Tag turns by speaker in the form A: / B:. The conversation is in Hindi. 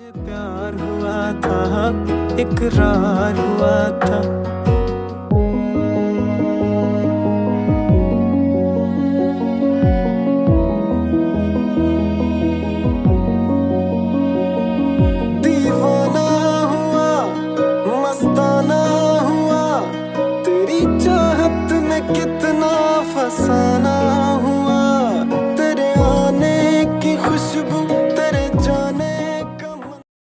A: मुझे प्यार हुआ था, इकरार हुआ था। दीवाना हुआ, मस्ताना हुआ, तेरी चाहत में कितना फसाना